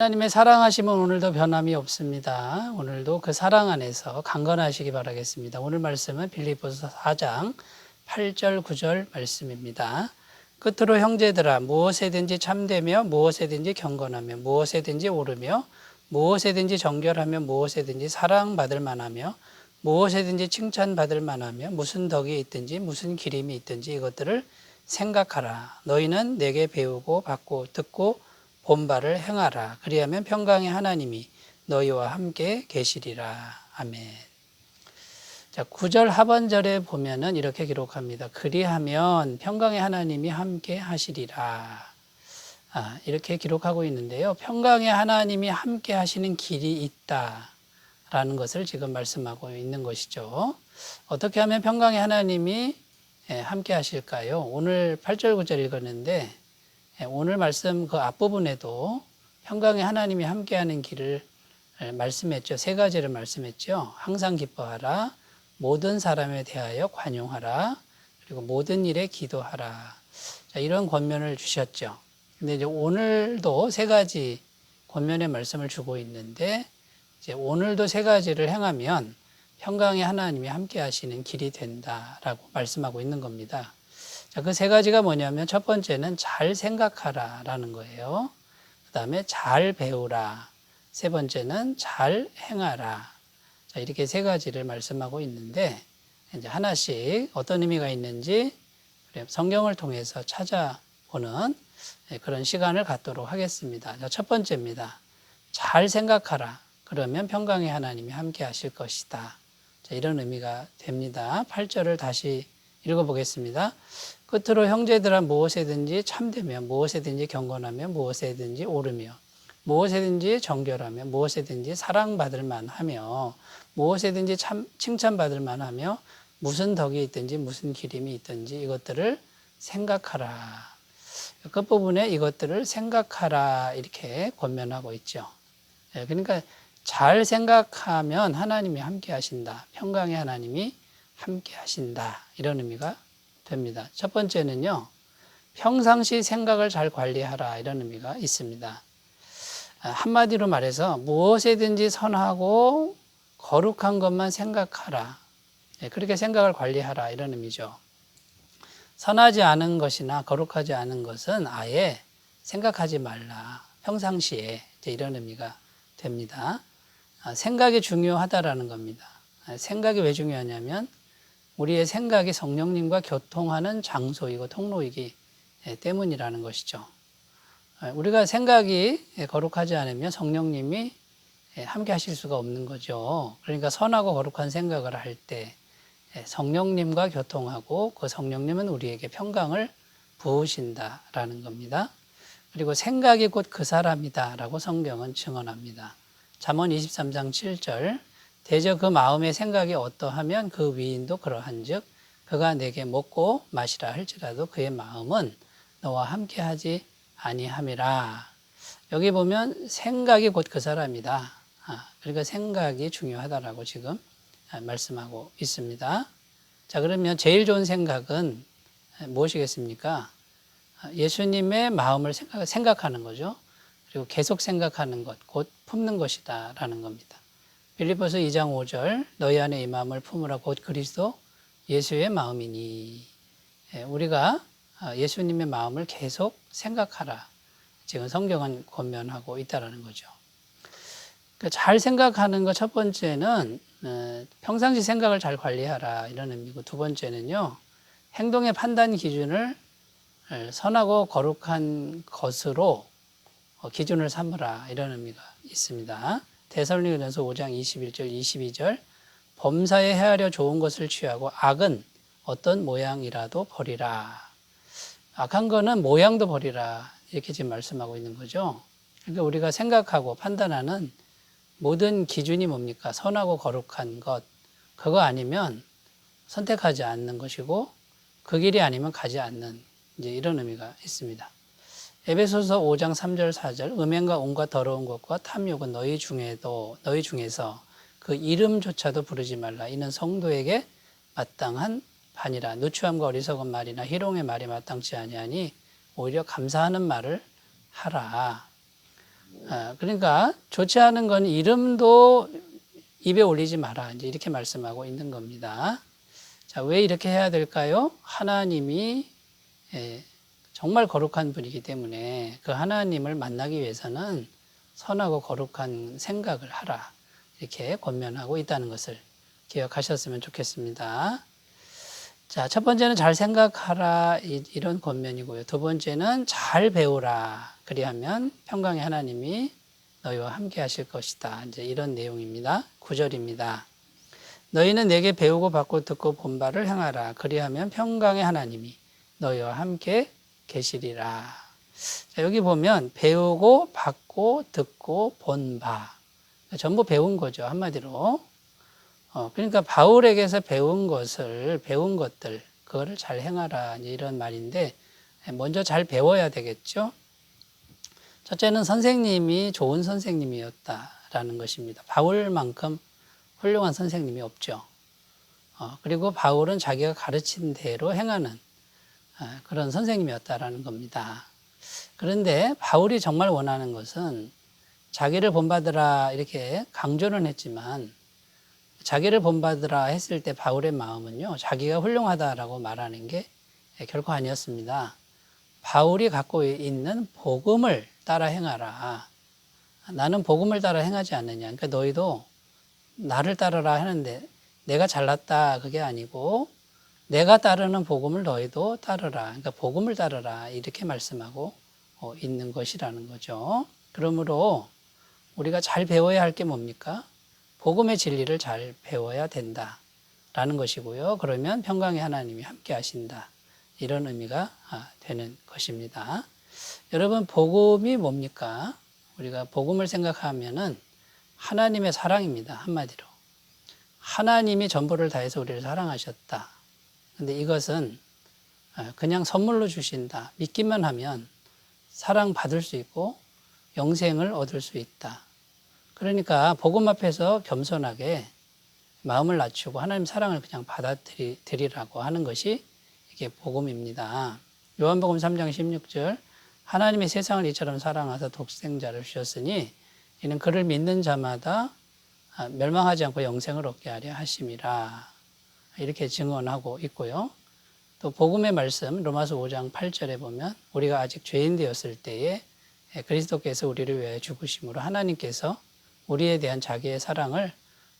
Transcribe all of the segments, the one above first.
하나님의 사랑하심은 오늘도 변함이 없습니다. 오늘도 그 사랑 안에서 강건하시기 바라겠습니다. 오늘 말씀은 빌립보서 4장 8절 9절 말씀입니다. 끝으로 형제들아 무엇에든지 참되며 무엇에든지 경건하며 무엇에든지 오르며 무엇에든지 정결하며 무엇에든지 사랑받을 만하며 무엇에든지 칭찬받을 만하며 무슨 덕이 있든지 무슨 기림이 있든지 이것들을 생각하라. 너희는 내게 배우고 받고 듣고 본바를 행하라. 그리하면 평강의 하나님이 너희와 함께 계시리라. 아멘. 자, 9절 하반절에 보면은 이렇게 기록합니다. 그리하면 평강의 하나님이 함께 하시리라. 이렇게 기록하고 있는데요. 평강의 하나님이 함께 하시는 길이 있다라는 것을 지금 말씀하고 있는 것이죠. 어떻게 하면 평강의 하나님이 함께 하실까요? 오늘 8절 9절 읽었는데 오늘 말씀 그 앞부분에도 평강의 하나님이 함께하는 길을 말씀했죠. 세 가지를 말씀했죠. 항상 기뻐하라, 모든 사람에 대하여 관용하라, 그리고 모든 일에 기도하라. 자, 이런 권면을 주셨죠. 근데 이제 오늘도 세 가지 권면의 말씀을 주고 있는데 이제 오늘도 세 가지를 행하면 평강의 하나님이 함께하시는 길이 된다라고 말씀하고 있는 겁니다. 자, 그 세 가지가 뭐냐면 첫 번째는 잘 생각하라 라는 거예요. 그 다음에 잘 배우라. 세 번째는 잘 행하라. 자, 이렇게 세 가지를 말씀하고 있는데 이제 하나씩 어떤 의미가 있는지 성경을 통해서 찾아보는 그런 시간을 갖도록 하겠습니다. 자, 첫 번째입니다. 잘 생각하라. 그러면 평강의 하나님이 함께 하실 것이다. 자, 이런 의미가 됩니다. 8절을 다시 읽어보겠습니다. 끝으로 형제들아 무엇에든지 참되며 무엇에든지 경건하며 무엇에든지 오르며 무엇에든지 정결하며 무엇에든지 사랑받을 만하며 무엇에든지 칭찬받을 만하며 무슨 덕이 있든지 무슨 기림이 있든지 이것들을 생각하라. 끝부분에 이것들을 생각하라 이렇게 권면하고 있죠. 그러니까 잘 생각하면 하나님이 함께 하신다. 평강의 하나님이 함께 하신다. 이런 의미가 됩니다. 첫 번째는요, 평상시 생각을 잘 관리하라. 이런 의미가 있습니다. 한마디로 말해서 무엇에든지 선하고 거룩한 것만 생각하라. 그렇게 생각을 관리하라. 이런 의미죠. 선하지 않은 것이나 거룩하지 않은 것은 아예 생각하지 말라. 평상시에 이런 의미가 됩니다. 생각이 중요하다라는 겁니다. 생각이 왜 중요하냐면 우리의 생각이 성령님과 교통하는 장소이고 통로이기 때문이라는 것이죠. 우리가 생각이 거룩하지 않으면 성령님이 함께 하실 수가 없는 거죠. 그러니까 선하고 거룩한 생각을 할 때 성령님과 교통하고 그 성령님은 우리에게 평강을 부으신다라는 겁니다. 그리고 생각이 곧 그 사람이다라고 성경은 증언합니다. 잠언 23장 7절 대저 그 마음의 생각이 어떠하면 그 위인도 그러한즉 그가 내게 먹고 마시라 할지라도 그의 마음은 너와 함께하지 아니함이라. 여기 보면 생각이 곧 그 사람이다. 그러니까 생각이 중요하다라고 지금 말씀하고 있습니다. 자, 그러면 제일 좋은 생각은 무엇이겠습니까? 예수님의 마음을 생각하는 거죠. 그리고 계속 생각하는 것, 곧 품는 것이다 라는 겁니다. 빌립보서 2장 5절 너희 안에 이 마음을 품으라 곧 그리스도 예수의 마음이니. 우리가 예수님의 마음을 계속 생각하라. 지금 성경은 권면하고 있다는 거죠. 잘 생각하는 것 첫 번째는 평상시 생각을 잘 관리하라 이런 의미고 두 번째는요. 행동의 판단 기준을 선하고 거룩한 것으로 기준을 삼으라 이런 의미가 있습니다. 데살로니가전서 5장 21절 22절 범사에 헤아려 좋은 것을 취하고 악은 어떤 모양이라도 버리라. 악한 거는 모양도 버리라. 이렇게 지금 말씀하고 있는 거죠. 그러니까 우리가 생각하고 판단하는 모든 기준이 뭡니까? 선하고 거룩한 것. 그거 아니면 선택하지 않는 것이고 그 길이 아니면 가지 않는 이제 이런 의미가 있습니다. 에베소서 5장 3절 4절 음행과 온갖 더러운 것과 탐욕은 너희 중에서 그 이름조차도 부르지 말라. 이는 성도에게 마땅한 반이라. 누추함과 어리석은 말이나 희롱의 말이 마땅치 아니하니 오히려 감사하는 말을 하라. 그러니까 좋지 않은 건 이름도 입에 올리지 마라. 이제 이렇게 말씀하고 있는 겁니다. 자, 왜 이렇게 해야 될까요? 하나님이 정말 거룩한 분이기 때문에 그 하나님을 만나기 위해서는 선하고 거룩한 생각을 하라. 이렇게 권면하고 있다는 것을 기억하셨으면 좋겠습니다. 자, 첫 번째는 잘 생각하라. 이런 권면이고요. 두 번째는 잘 배우라. 그리하면 평강의 하나님이 너희와 함께 하실 것이다. 이제 이런 내용입니다. 9절입니다. 너희는 내게 배우고 받고 듣고 본 바를 행하라. 그리하면 평강의 하나님이 너희와 함께 계시리라. 자, 여기 보면 배우고 받고 듣고 본 바. 전부 배운 거죠. 한마디로. 그러니까 바울에게서 배운 것들, 그거를 잘 행하라. 이런 말인데, 먼저 잘 배워야 되겠죠. 첫째는 선생님이 좋은 선생님이었다라는 것입니다. 바울만큼 훌륭한 선생님이 없죠. 그리고 바울은 자기가 가르친 대로 행하는 그런 선생님이었다라는 겁니다. 그런데 바울이 정말 원하는 것은 자기를 본받으라 이렇게 강조는 했지만 자기를 본받으라 했을 때 바울의 마음은요, 자기가 훌륭하다라고 말하는 게 결코 아니었습니다. 바울이 갖고 있는 복음을 따라 행하라. 나는 복음을 따라 행하지 않느냐. 그러니까 너희도 나를 따르라 하는데 내가 잘났다 그게 아니고 내가 따르는 복음을 너희도 따르라. 그러니까 복음을 따르라 이렇게 말씀하고 있는 것이라는 거죠. 그러므로 우리가 잘 배워야 할 게 뭡니까? 복음의 진리를 잘 배워야 된다라는 것이고요. 그러면 평강의 하나님이 함께 하신다. 이런 의미가 되는 것입니다. 여러분, 복음이 뭡니까? 우리가 복음을 생각하면은 하나님의 사랑입니다. 한마디로. 하나님이 전부를 다해서 우리를 사랑하셨다. 근데 이것은 그냥 선물로 주신다. 믿기만 하면 사랑받을 수 있고 영생을 얻을 수 있다. 그러니까 복음 앞에서 겸손하게 마음을 낮추고 하나님 사랑을 그냥 받아들이라고 하는 것이 이게 복음입니다. 요한복음 3장 16절 하나님이 세상을 이처럼 사랑하사 독생자를 주셨으니 이는 그를 믿는 자마다 멸망하지 않고 영생을 얻게 하려 하심이라. 이렇게 증언하고 있고요. 또 복음의 말씀 로마서 5장 8절에 보면 우리가 아직 죄인 되었을 때에 그리스도께서 우리를 위하여 죽으심으로 하나님께서 우리에 대한 자기의 사랑을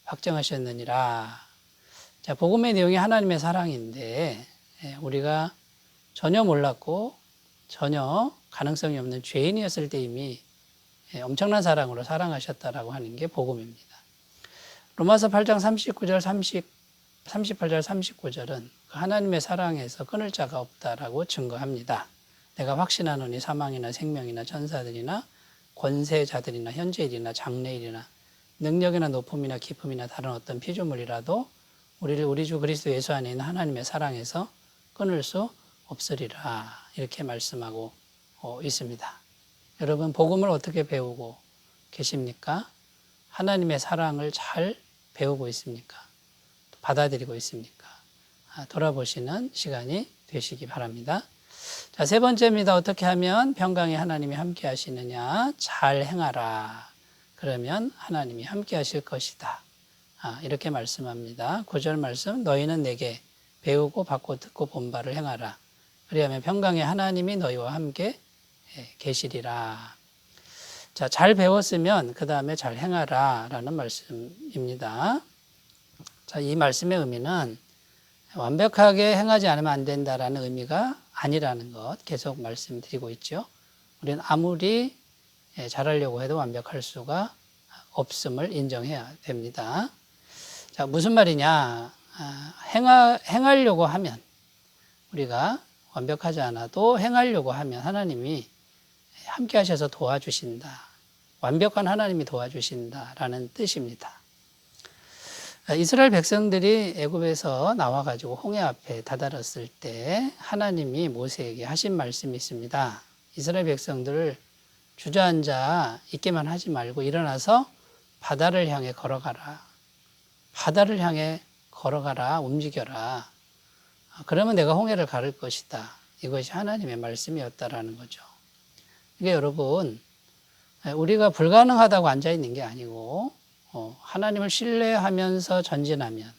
확정하셨느니라. 자, 복음의 내용이 하나님의 사랑인데 우리가 전혀 몰랐고 전혀 가능성이 없는 죄인이었을 때 이미 엄청난 사랑으로 사랑하셨다라고 하는 게 복음입니다. 로마서 8장 39절, 38절, 39절은 하나님의 사랑에서 끊을 자가 없다라고 증거합니다. 내가 확신하노니 사망이나 생명이나 천사들이나 권세자들이나 현재일이나 장래일이나 능력이나 높음이나 깊음이나 다른 어떤 피조물이라도 우리를 우리 주 그리스도 예수 안에 있는 하나님의 사랑에서 끊을 수 없으리라. 이렇게 말씀하고 있습니다. 여러분, 복음을 어떻게 배우고 계십니까? 하나님의 사랑을 잘 배우고 있습니까? 받아들이고 있습니까? 돌아보시는 시간이 되시기 바랍니다. 자, 세 번째입니다. 어떻게 하면 평강의 하나님이 함께 하시느냐? 잘 행하라. 그러면 하나님이 함께 하실 것이다. 이렇게 말씀합니다. 9절 말씀, 너희는 내게 배우고 받고 듣고 본 바를 행하라. 그리하면 평강의 하나님이 너희와 함께 계시리라. 자, 잘 배웠으면 그 다음에 잘 행하라 라는 말씀입니다. 자, 이 말씀의 의미는 완벽하게 행하지 않으면 안 된다라는 의미가 아니라는 것 계속 말씀드리고 있죠. 우리는 아무리 잘하려고 해도 완벽할 수가 없음을 인정해야 됩니다. 자, 무슨 말이냐? 행하려고 하면 우리가 완벽하지 않아도 행하려고 하면 하나님이 함께 하셔서 도와주신다. 완벽한 하나님이 도와주신다라는 뜻입니다. 이스라엘 백성들이 애굽에서 나와가지고 홍해 앞에 다다랐을 때 하나님이 모세에게 하신 말씀이 있습니다. 이스라엘 백성들을 주저앉아 있기만 하지 말고 일어나서 바다를 향해 걸어가라. 바다를 향해 걸어가라, 움직여라. 그러면 내가 홍해를 가를 것이다. 이것이 하나님의 말씀이었다라는 거죠. 이게 여러분, 우리가 불가능하다고 앉아 있는 게 아니고 하나님을 신뢰하면서 전진하면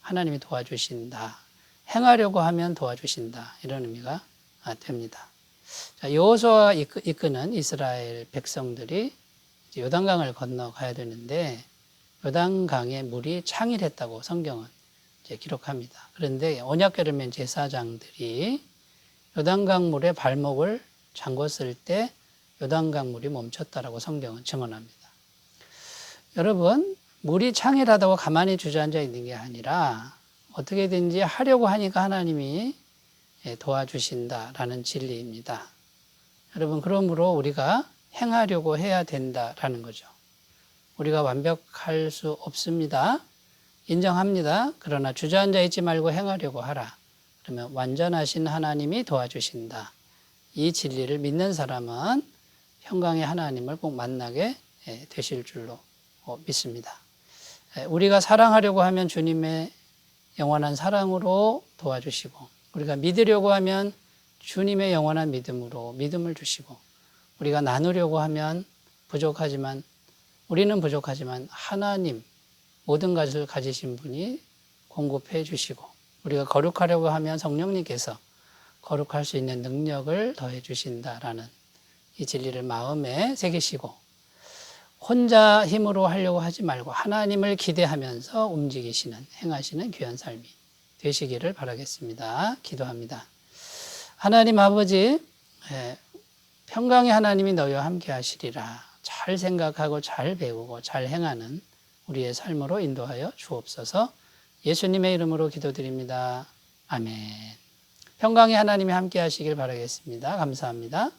하나님이 도와주신다. 행하려고 하면 도와주신다. 이런 의미가 됩니다. 자, 여호수아가 이끄는 이스라엘 백성들이 요단강을 건너가야 되는데 요단강에 물이 창일했다고 성경은 이제 기록합니다. 그런데 언약궤를 제사장들이 요단강 물에 발목을 잠궜을 때 요단강 물이 멈췄다라고 성경은 증언합니다. 여러분, 물이 창일하다고 가만히 주저앉아 있는 게 아니라 어떻게든지 하려고 하니까 하나님이 도와주신다라는 진리입니다. 여러분, 그러므로 우리가 행하려고 해야 된다라는 거죠. 우리가 완벽할 수 없습니다. 인정합니다. 그러나 주저앉아 있지 말고 행하려고 하라. 그러면 완전하신 하나님이 도와주신다. 이 진리를 믿는 사람은 평강의 하나님을 꼭 만나게 되실 줄로 믿습니다. 우리가 사랑하려고 하면 주님의 영원한 사랑으로 도와주시고, 우리가 믿으려고 하면 주님의 영원한 믿음으로 믿음을 주시고, 우리가 나누려고 하면 우리는 부족하지만 하나님 모든 것을 가지신 분이 공급해 주시고, 우리가 거룩하려고 하면 성령님께서 거룩할 수 있는 능력을 더해 주신다라는 이 진리를 마음에 새기시고, 혼자 힘으로 하려고 하지 말고 하나님을 기대하면서 움직이시는, 행하시는 귀한 삶이 되시기를 바라겠습니다. 기도합니다. 하나님 아버지, 평강의 하나님이 너희와 함께 하시리라. 잘 생각하고 잘 배우고 잘 행하는 우리의 삶으로 인도하여 주옵소서. 예수님의 이름으로 기도드립니다. 아멘. 평강의 하나님이 함께 하시길 바라겠습니다. 감사합니다.